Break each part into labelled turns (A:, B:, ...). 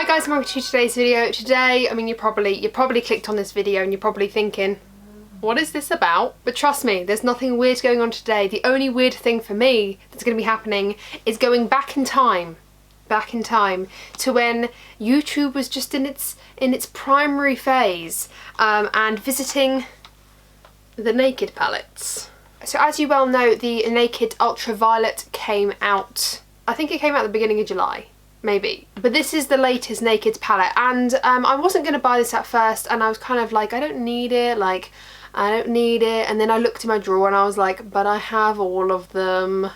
A: Hi guys, welcome to today's video. Today, I mean, you probably clicked on this video and you're probably thinking, what is this about? But trust me, there's nothing weird going on today. The only weird thing for me that's going to be happening is going back in time to when YouTube was just in its primary phase, and visiting the Naked palettes. So as you well know, the Naked Ultraviolet came out, I think it came out at the beginning of July. Maybe. But this is the latest Naked palette, and I wasn't going to buy this at first, and I was kind of like, I don't need it, and then I looked in my drawer and I was like, but I have all of them,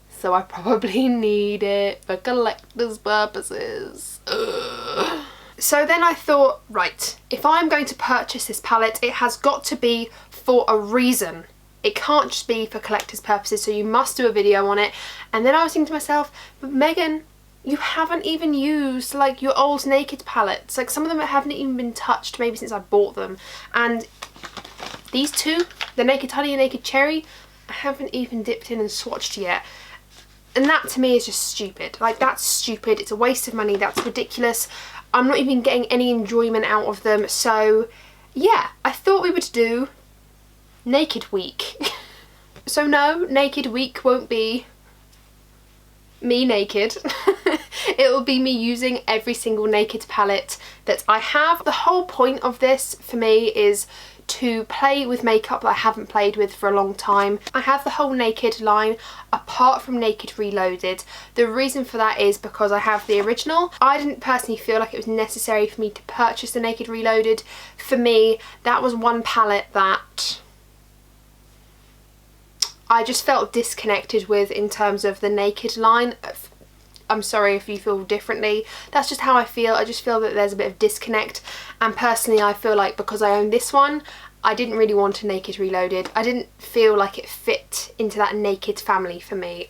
A: so I probably need it for collector's purposes. Ugh. So then I thought, right, if I'm going to purchase this palette, it has got to be for a reason. It can't just be for collector's purposes, so you must do a video on it. And then I was thinking to myself, but Megan, you haven't even used like your old Naked palettes. Like, some of them haven't even been touched maybe since I bought them. And these two, the Naked Honey and Naked Cherry, I haven't even dipped in and swatched yet. And that to me is just stupid. Like, that's stupid. It's a waste of money. That's ridiculous. I'm not even getting any enjoyment out of them. So yeah, I thought we would do Naked Week. So no, Naked Week won't be me naked. It will be me using every single Naked palette that I have. The whole point of this for me is to play with makeup that I haven't played with for a long time. I have the whole Naked line apart from Naked Reloaded. The reason for that is because I have the original. I didn't personally feel like it was necessary for me to purchase the Naked Reloaded. For me, that was one palette that I just felt disconnected with in terms of the Naked line. I'm sorry if you feel differently. That's just how I feel. I just feel that there's a bit of disconnect, and personally I feel like because I own this one, I didn't really want a Naked Reloaded. I didn't feel like it fit into that Naked family for me.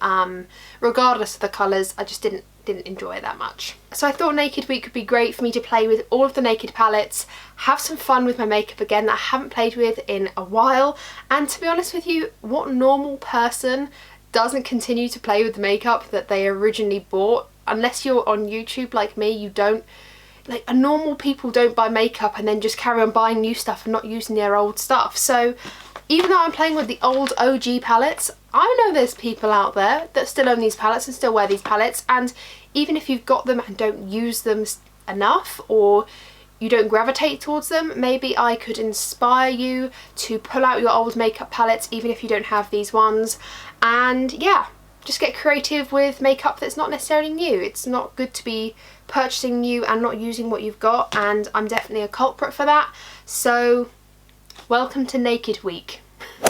A: Regardless of the colours, I just didn't enjoy it that much. So I thought Naked Week would be great for me to play with all of the Naked palettes, have some fun with my makeup again that I haven't played with in a while. And to be honest with you, what normal person doesn't continue to play with the makeup that they originally bought? Unless you're on YouTube like me, you don't, like, normal people don't buy makeup and then just carry on buying new stuff and not using their old stuff. So even though I'm playing with the old OG palettes, I know there's people out there that still own these palettes and still wear these palettes, and even if you've got them and don't use them enough, or you don't gravitate towards them, maybe I could inspire you to pull out your old makeup palettes even if you don't have these ones, and yeah, just get creative with makeup that's not necessarily new. It's not good to be purchasing new and not using what you've got, and I'm definitely a culprit for that. So welcome to Naked Week.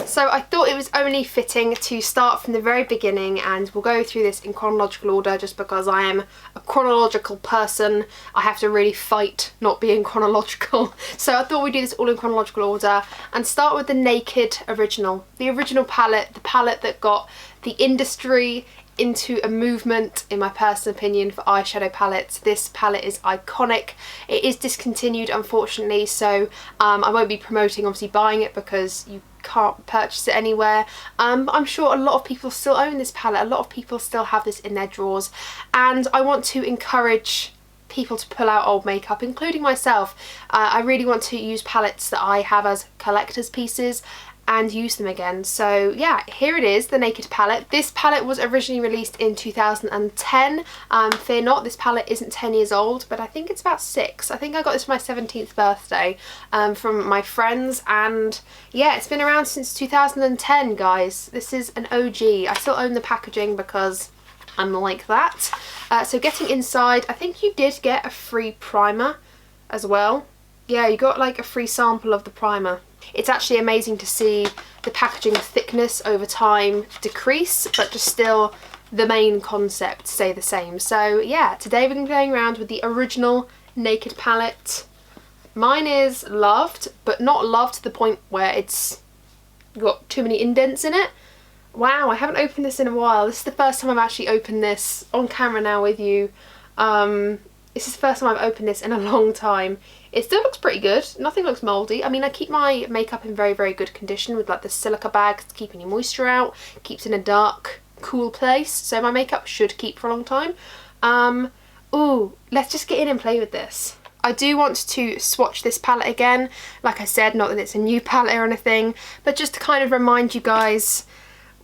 A: So I thought it was only fitting to start from the very beginning, and we'll go through this in chronological order just because I am a chronological person. I have to really fight not being chronological. So I thought we'd do this all in chronological order and start with the Naked original. The original palette, the palette that got the industry into a movement, in my personal opinion, for eyeshadow palettes. This palette is iconic. It is discontinued, unfortunately, so I won't be promoting obviously buying it because you can't purchase it anywhere. I'm sure a lot of people still own this palette. A lot of people still have this in their drawers, and I want to encourage people to pull out old makeup, including myself. I really want to use palettes that I have as collector's pieces and use them again. So yeah, here it is, the Naked palette. This palette was originally released in 2010. Fear not, this palette isn't 10 years old, but I think it's about 6. I think I got this for my 17th birthday from my friends, and yeah, it's been around since 2010, guys. This is an OG. I still own the packaging because I'm like that. So getting inside, I think you did get a free primer as well. Yeah, you got like a free sample of the primer. It's actually amazing to see the packaging thickness over time decrease, but just still the main concept stay the same. So yeah, today we're going to be playing around with the original Naked palette. Mine is loved, but not loved to the point where it's got too many indents in it. Wow, I haven't opened this in a while. This is the first time I've actually opened this on camera now with you. This is the first time I've opened this in a long time. It still looks pretty good. Nothing looks mouldy. I mean, I keep my makeup in very, very good condition with like the silica bag, keeping your moisture out, keeps in a dark, cool place. So my makeup should keep for a long time. Ooh, let's just get in and play with this. I do want to swatch this palette again. Like I said, not that it's a new palette or anything, but just to kind of remind you guys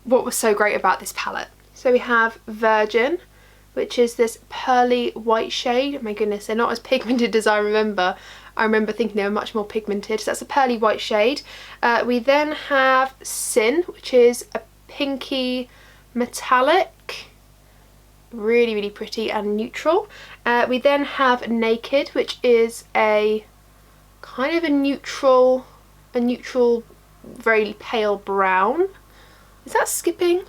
A: what was so great about this palette. So we have Virgin, which is this pearly white shade. Oh my goodness, they're not as pigmented as I remember. I remember thinking they were much more pigmented. So that's a pearly white shade. We then have Sin, which is a pinky metallic. Really, really pretty and neutral. We then have Naked, which is a kind of a neutral, very pale brown. Is that skipping?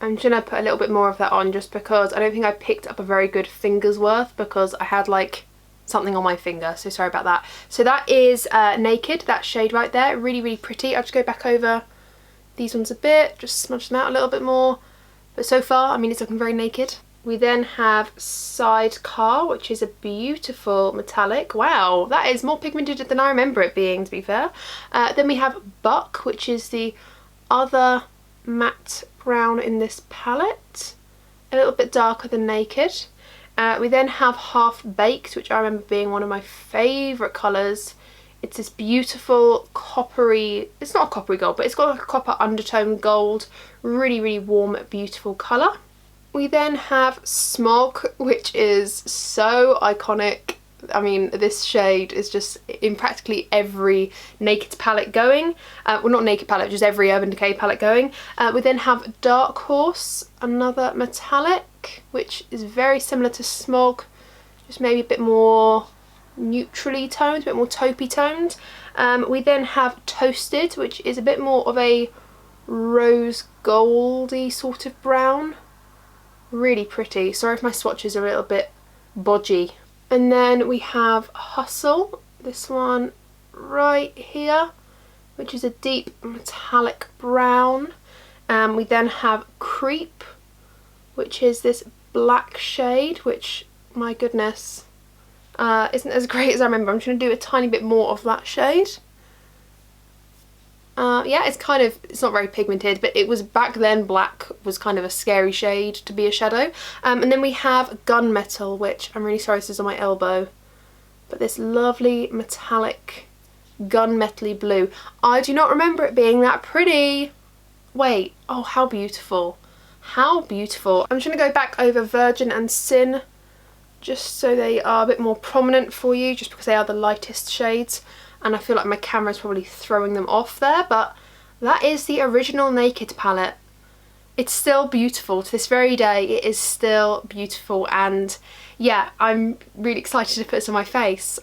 A: I'm gonna put a little bit more of that on just because I don't think I picked up a very good finger's worth because I had like something on my finger, so sorry about that. So that is Naked, that shade right there. Really, really pretty. I'll just go back over these ones a bit, just smudge them out a little bit more. But so far, I mean, it's looking very naked. We then have Sidecar, which is a beautiful metallic. Wow, that is more pigmented than I remember it being, to be fair. Then we have Buck, which is the other matte brown in this palette. A little bit darker than Naked. We then have Half Baked, which I remember being one of my favourite colours. It's this beautiful coppery, it's not a coppery gold, but it's got like a copper undertone gold. Really, really warm, beautiful colour. We then have Smog, which is so iconic. I mean, this shade is just in practically every Naked palette going. Well, not Naked palette, just every Urban Decay palette going. We then have Dark Horse, another metallic, which is very similar to Smog, just maybe a bit more neutrally toned, a bit more taupey toned. We then have Toasted, which is a bit more of a rose goldy sort of brown. Really pretty. Sorry if my swatches are a little bit bodgy. And then we have Hustle, this one right here, which is a deep metallic brown. We then have Creep, which is this black shade, which, my goodness, isn't as great as I remember. I'm just going to do a tiny bit more of that shade. Yeah, it's not very pigmented, but it was back then black was kind of a scary shade to be a shadow. And then we have Gunmetal, which I'm really sorry this is on my elbow, but this lovely metallic gunmetal-y blue. I do not remember it being that pretty. Wait, oh, how beautiful. How beautiful. I'm just going to go back over Virgin and Sin just so they are a bit more prominent for you, just because they are the lightest shades. And I feel like my camera's probably throwing them off there, but that is the original Naked palette. It's still beautiful to this very day. It is still beautiful, and yeah, I'm really excited to put this on my face.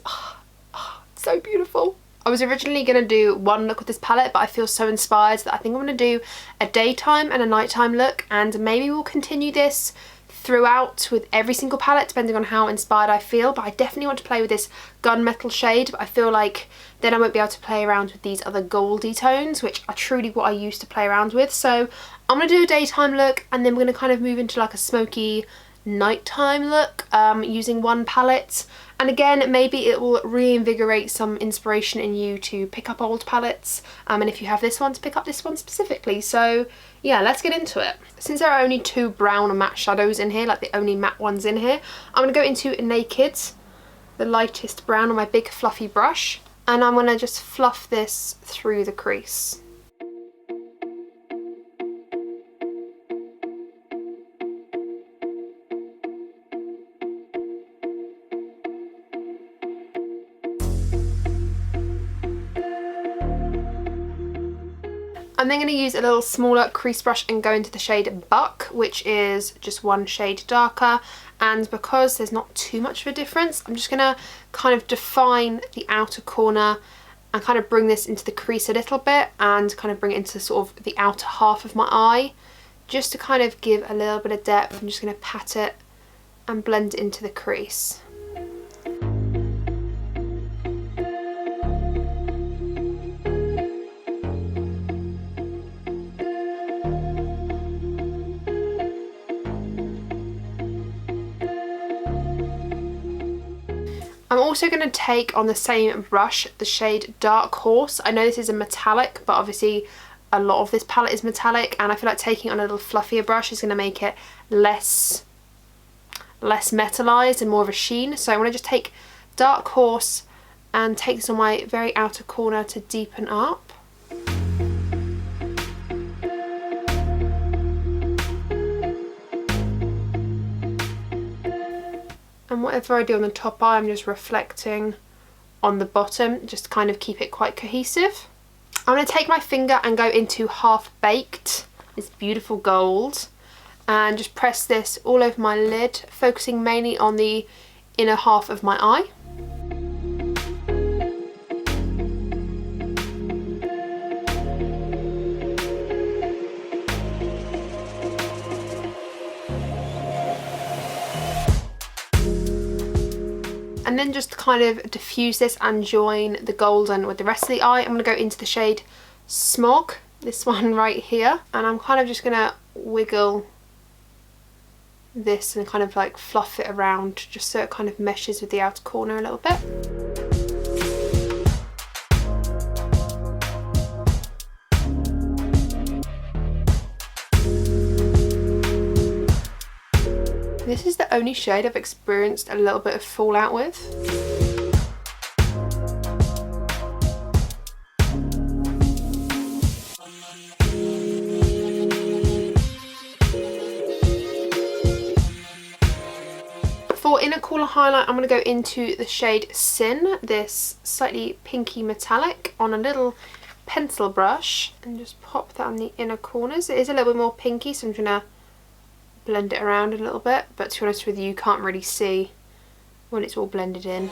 A: It's so beautiful. I was originally going to do one look with this palette, but I feel so inspired that I think I'm going to do a daytime and a nighttime look, and maybe we'll continue this throughout with every single palette depending on how inspired I feel. But I definitely want to play with this gunmetal shade, but I feel like then I won't be able to play around with these other goldy tones, which are truly what I used to play around with. So I'm going to do a daytime look, and then we're going to kind of move into like a smoky nighttime look using one palette. And again, maybe it will reinvigorate some inspiration in you to pick up old palettes, and if you have this one, to pick up this one specifically. So yeah, let's get into it. Since there are only two brown and matte shadows in here, like the only matte ones in here, I'm going to go into Naked, the lightest brown, on my big fluffy brush, and I'm going to just fluff this through the crease. I'm then going to use a little smaller crease brush and go into the shade Buck, which is just one shade darker. And because there's not too much of a difference, I'm just going to kind of define the outer corner and kind of bring this into the crease a little bit, and kind of bring it into sort of the outer half of my eye, just to kind of give a little bit of depth. I'm just going to pat it and blend it into the crease. I'm also going to take on the same brush the shade Dark Horse. I know this is a metallic, but obviously a lot of this palette is metallic, and I feel like taking on a little fluffier brush is going to make it less less metalized and more of a sheen. So I'm going to just take Dark Horse and take this on my very outer corner to deepen up. And whatever I do on the top eye, I'm just reflecting on the bottom, just to kind of keep it quite cohesive. I'm going to take my finger and go into Half Baked, this beautiful gold, and just press this all over my lid, focusing mainly on the inner half of my eye. And then just to kind of diffuse this and join the golden with the rest of the eye, I'm going to go into the shade Smog, this one right here, and I'm kind of just going to wiggle this and kind of like fluff it around just so it kind of meshes with the outer corner a little bit. This is the only shade I've experienced a little bit of fallout with. For inner corner highlight, I'm going to go into the shade Sin, this slightly pinky metallic, on a little pencil brush, and just pop that on the inner corners. It is a little bit more pinky, so I'm going to blend it around a little bit, but to be honest with you, you can't really see when it's all blended in.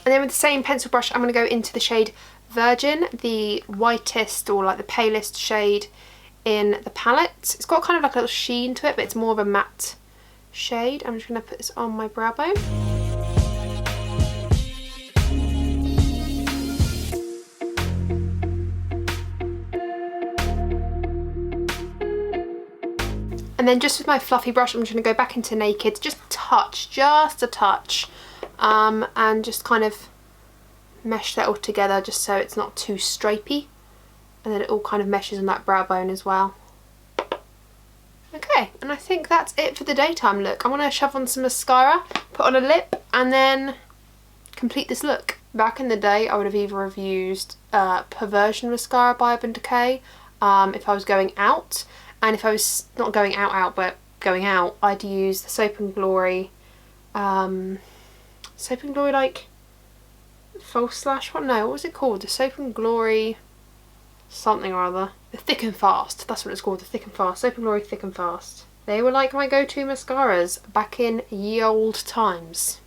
A: And then with the same pencil brush, I'm going to go into the shade Virgin, the whitest or like the palest shade in the palette. It's got kind of like a little sheen to it, but it's more of a matte shade. I'm just going to put this on my brow bone. And then just with my fluffy brush, I'm just going to go back into Naked, just a touch, and just kind of mesh that all together just so it's not too stripey, and then it all kind of meshes on that brow bone as well. Okay, and I think that's it for the daytime look. I'm going to shove on some mascara, put on a lip, and then complete this look. Back in the day, I would have either have used Perversion mascara by Urban Decay if I was going out. And if I was not going out, but going out, I'd use the Soap and Glory, like false lash, what was it called? The Soap and Glory something or other. The Thick and Fast, that's what it's called, the Thick and Fast, Soap and Glory Thick and Fast. They were like my go-to mascaras back in ye old times.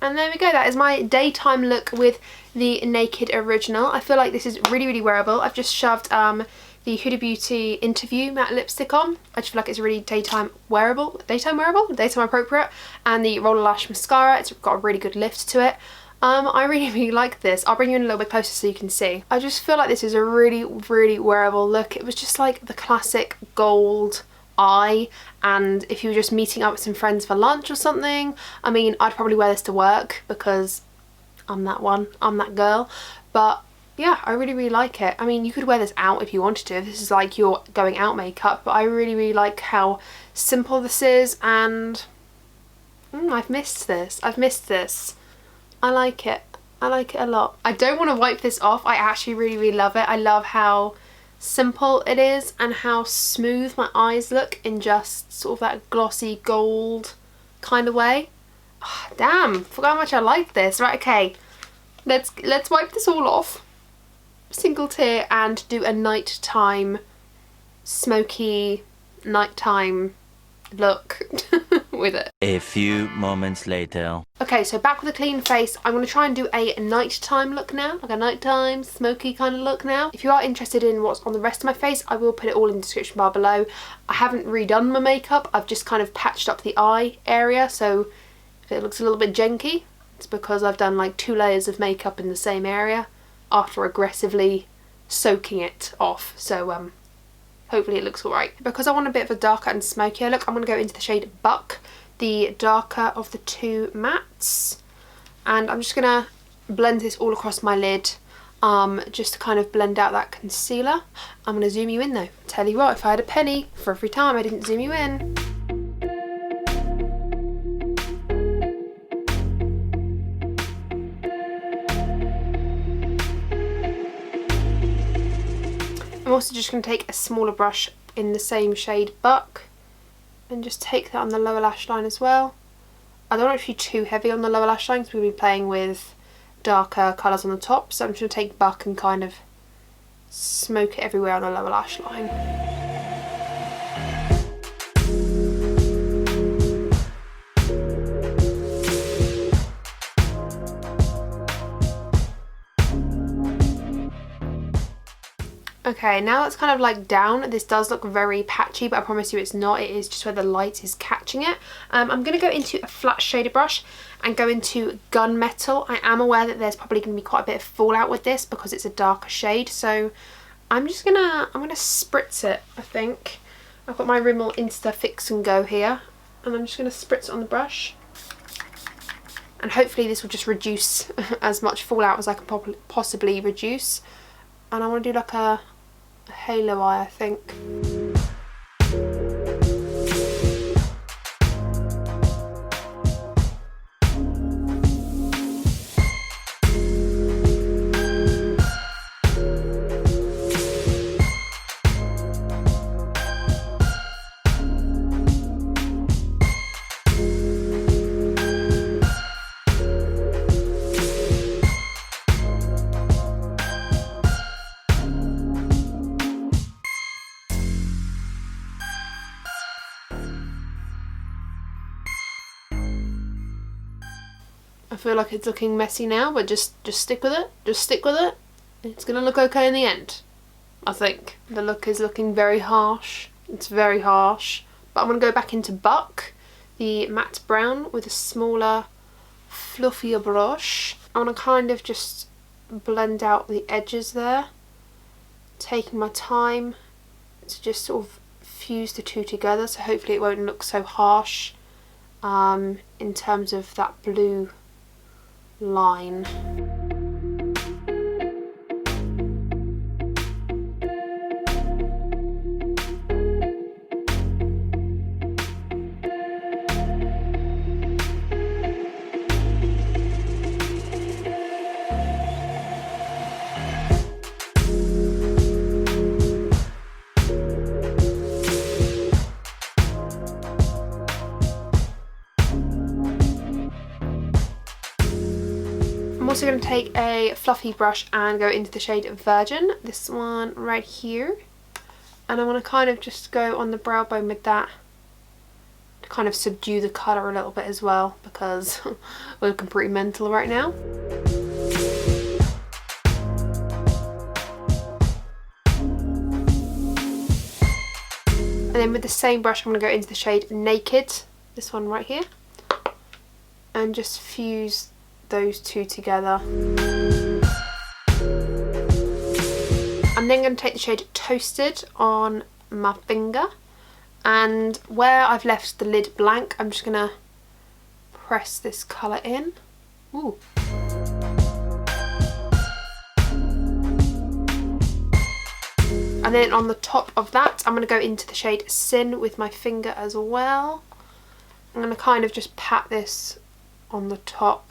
A: And there we go, that is my daytime look with the Naked Original. I feel like this is really, really wearable. I've just shoved the Huda Beauty Interview matte lipstick on. I just feel like it's really daytime appropriate. And the Roller Lash mascara, it's got a really good lift to it. I really, really like this. I'll bring you in a little bit closer so you can see. I just feel like this is a really, really wearable look. It was just like the classic gold eye, and if you were just meeting up with some friends for lunch or something, I mean, I'd probably wear this to work because I'm that girl. But yeah, I really, really like it. I mean, you could wear this out if you wanted to. This is like your going out makeup, but I really, really like how simple this is, and I've missed this. I like it. I like it a lot. I don't want to wipe this off. I actually really, really love it. I love how simple it is and how smooth my eyes look in just sort of that glossy gold kind of way. Oh, damn, forgot how much I like this. Right, okay. Let's wipe this all off. Single tear and do a nighttime, smoky nighttime look with it.
B: A few moments later.
A: Okay, so back with a clean face, I'm going to try and do a nighttime look now, like a nighttime smoky kind of look now. If you are interested in what's on the rest of my face, I will put it all in the description bar below. I haven't redone my makeup, I've just kind of patched up the eye area, so if it looks a little bit janky, it's because I've done like 2 layers of makeup in the same area after aggressively soaking it off, so hopefully it looks alright. Because I want a bit of a darker and smokier look, I'm going to go into the shade Buck, the darker of the 2 mattes, and I'm just going to blend this all across my lid. just to kind of blend out that concealer. I'm going to zoom you in though. Tell you what, if I had a penny for every time I didn't zoom you in. I'm also just going to take a smaller brush in the same shade Buck and just take that on the lower lash line as well. I don't want it to be too heavy on the lower lash line because we'll be playing with darker colours on the top, so I'm just going to take Buck and kind of smoke it everywhere on the lower lash line. Okay, now that's kind of like down. This does look very patchy, but I promise you it's not. It is just where the light is catching it. I'm going to go into a flat shader brush and go into Gunmetal. I am aware that there's probably going to be quite a bit of fallout with this because it's a darker shade, so I'm gonna spritz it, I think. I've got my Rimmel Insta Fix and Go here, and I'm just going to spritz it on the brush. And hopefully this will just reduce as much fallout as I can possibly reduce. And I want to do like a halo eye, I think. I feel like it's looking messy now, but just stick with it. Just stick with it. It's gonna look okay in the end, I think. The look is looking very harsh. It's very harsh. But I'm gonna go back into Buck, the matte brown, with a smaller, fluffier brush. I wanna kind of just blend out the edges there, taking my time to just sort of fuse the two together, so hopefully it won't look so harsh in terms of that blue line. I'm also going to take a fluffy brush and go into the shade Virgin, this one right here, and I want to kind of just go on the brow bone with that to kind of subdue the colour a little bit as well, because we're looking pretty mental right now. And then with the same brush I'm going to go into the shade Naked, this one right here, and just fuse those two together. I'm then going to take the shade Toasted on my finger, and where I've left the lid blank I'm just going to press this colour in. Ooh. And then on the top of that I'm going to go into the shade Sin with my finger as well. I'm going to kind of just pat this on the top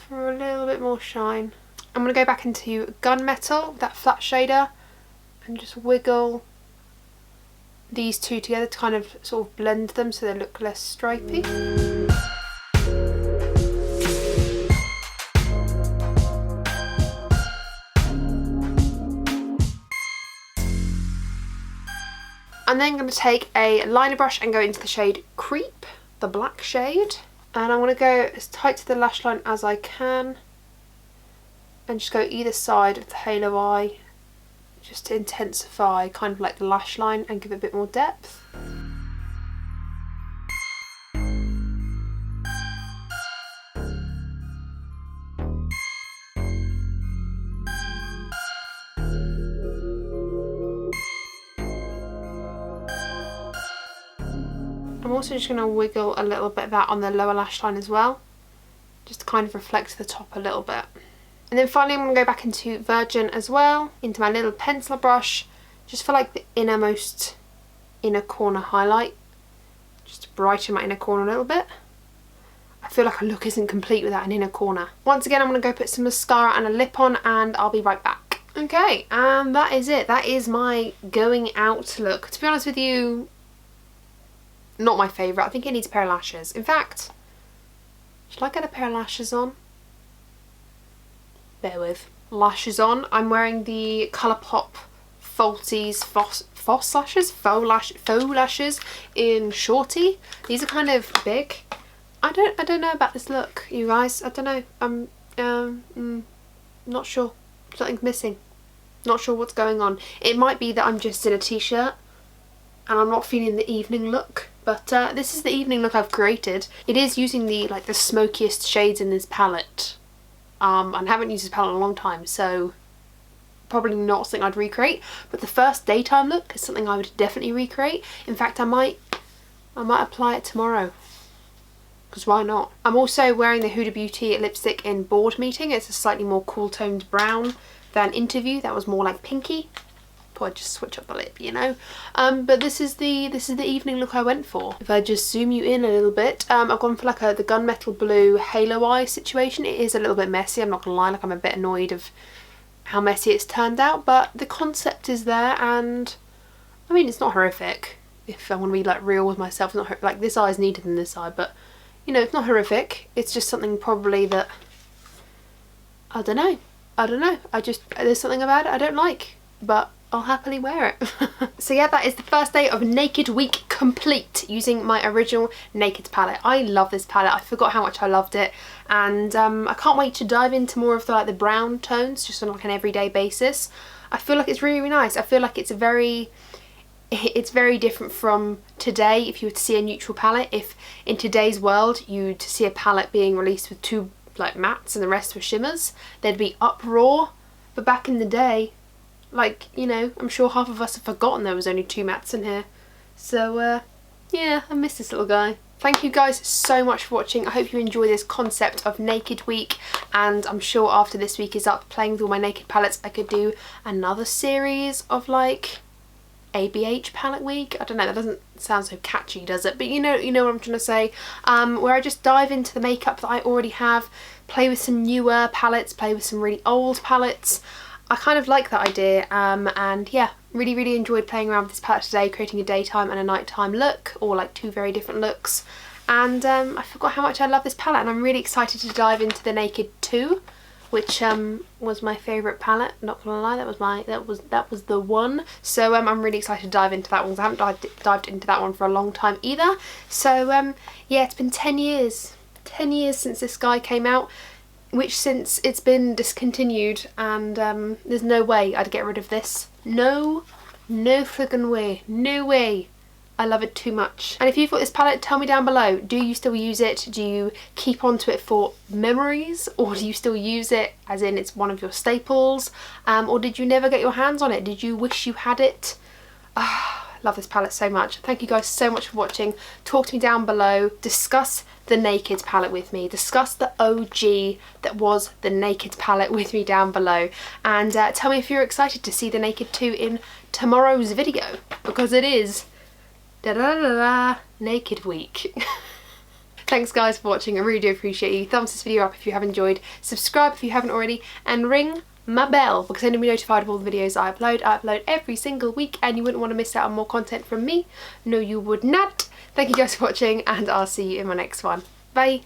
A: for a little bit more shine. I'm going to go back into Gunmetal, that flat shader, and just wiggle these two together to kind of sort of blend them so they look less stripy. I'm then going to take a liner brush and go into the shade Creep, the black shade. And I'm going to go as tight to the lash line as I can and just go either side of the halo eye just to intensify kind of like the lash line and give it a bit more depth. I'm also just going to wiggle a little bit of that on the lower lash line as well, just to kind of reflect the top a little bit. And then finally I'm going to go back into Virgin as well, into my little pencil brush, just for like the innermost inner corner highlight, just to brighten my inner corner a little bit. I feel like a look isn't complete without an inner corner. Once again, I'm going to go put some mascara and a lip on, and I'll be right back. Okay, and that is it. That is my going out look. To be honest with you, not my favourite. I think it needs a pair of lashes. In fact, should I get a pair of lashes on? Bear with. Lashes on. I'm wearing the Colourpop Falsies Faux lashes in Shorty. These are kind of big. I don't know about this look, you guys. I don't know. I'm not sure. Something's missing. Not sure what's going on. It might be that I'm just in a t-shirt and I'm not feeling the evening look. But this is the evening look I've created. It is using the the smokiest shades in this palette. And I haven't used this palette in a long time, so probably not something I'd recreate. But the first daytime look is something I would definitely recreate. In fact, I might apply it tomorrow. Because why not? I'm also wearing the Huda Beauty lipstick in Board Meeting. It's a slightly more cool toned brown than Interview. That was more like pinky. Thought I'd just switch up the lip, you know. But this is the evening look I went for. If I just zoom you in a little bit, I've gone for like the gunmetal blue halo eye situation. It is a little bit messy, I'm not gonna lie. Like, I'm a bit annoyed of how messy it's turned out, but the concept is there, and I mean, it's not horrific. If I want to be like real with myself, it's not like this eye is neater than this eye, but you know, it's not horrific. It's just something probably that I don't know. There's something about it I don't like, but I'll happily wear it. So yeah, that is the first day of Naked Week complete using my original Naked palette. I love this palette. I forgot how much I loved it, and I can't wait to dive into more of the brown tones just on like an everyday basis. I feel like it's really, really nice. I feel like it's very different from today. If you were to see a neutral palette, if in today's world you to see a palette being released with two like mattes and the rest were shimmers, there'd be uproar. But back in the day, like, you know, I'm sure half of us have forgotten there was only two mattes in here. So yeah, I miss this little guy. Thank you guys so much for watching. I hope you enjoy this concept of Naked Week, and I'm sure after this week is up playing with all my Naked palettes, I could do another series of like ABH palette week. I don't know, that doesn't sound so catchy, does it? But you know what I'm trying to say. Where I just dive into the makeup that I already have, play with some newer palettes, play with some really old palettes. I kind of like that idea, and yeah, really enjoyed playing around with this palette today, creating a daytime and a nighttime look, or like two very different looks. And I forgot how much I love this palette, and I'm really excited to dive into the Naked 2, which was my favourite palette. Not gonna lie, that was the one. So I'm really excited to dive into that one, because I haven't dived into that one for a long time either. So yeah, it's been 10 years since this guy came out, which since it's been discontinued, and there's no way I'd get rid of this. No friggin' way. No way. I love it too much. And if you've got this palette, tell me down below. Do you still use it? Do you keep onto it for memories? Or do you still use it as in it's one of your staples? Or did you never get your hands on it? Did you wish you had it? Love this palette so much. Thank you guys so much for watching. Talk to me down below. Discuss the Naked palette with me. Discuss the OG that was the Naked palette with me down below. And tell me if you're excited to see the Naked 2 in tomorrow's video, because it is Naked Week. Thanks guys for watching. I really do appreciate you. Thumbs this video up if you have enjoyed. Subscribe if you haven't already, and ring my bell, because then you'll be notified of all the videos I upload. I upload every single week, and you wouldn't want to miss out on more content from me. No, you would not. Thank you guys for watching, and I'll see you in my next one. Bye.